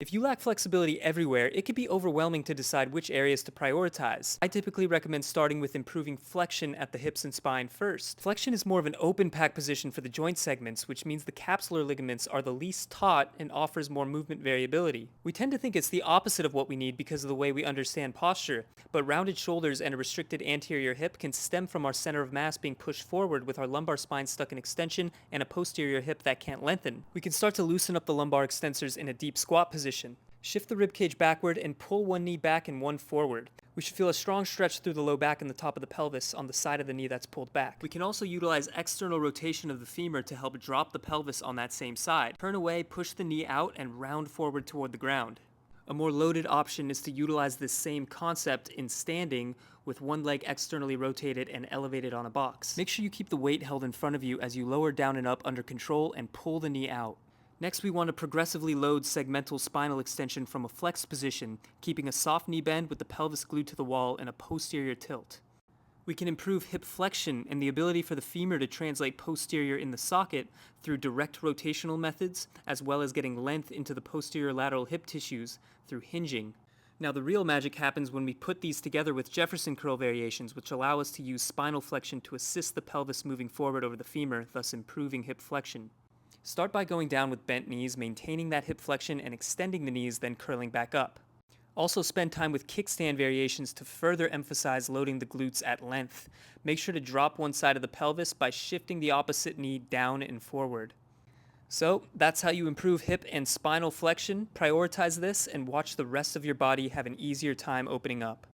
If you lack flexibility everywhere, it can be overwhelming to decide which areas to prioritize. I typically recommend starting with improving flexion at the hips and spine first. Flexion is more of an open pack position for the joint segments, which means the capsular ligaments are the least taut and offers more movement variability. We tend to think it's the opposite of what we need because of the way we understand posture, but rounded shoulders and a restricted anterior hip can stem from our center of mass being pushed forward with our lumbar spine stuck in extension and a posterior hip that can't lengthen. We can start to loosen up the lumbar extensors in a deep squat position. Shift the ribcage backward and pull one knee back and one forward. We should feel a strong stretch through the low back and the top of the pelvis on the side of the knee that's pulled back. We can also utilize external rotation of the femur to help drop the pelvis on that same side. Turn away, push the knee out, and round forward toward the ground. A more loaded option is to utilize this same concept in standing with one leg externally rotated and elevated on a box. Make sure you keep the weight held in front of you as you lower down and up under control and pull the knee out. Next, we want to progressively load segmental spinal extension from a flexed position, keeping a soft knee bend with the pelvis glued to the wall and a posterior tilt. We can improve hip flexion and the ability for the femur to translate posterior in the socket through direct rotational methods, as well as getting length into the posterior lateral hip tissues through hinging. Now, the real magic happens when we put these together with Jefferson curl variations, which allow us to use spinal flexion to assist the pelvis moving forward over the femur, thus improving hip flexion. Start by going down with bent knees, maintaining that hip flexion and extending the knees, then curling back up. Also spend time with kickstand variations to further emphasize loading the glutes at length. Make sure to drop one side of the pelvis by shifting the opposite knee down and forward. So, that's how you improve hip and spinal flexion. Prioritize this and watch the rest of your body have an easier time opening up.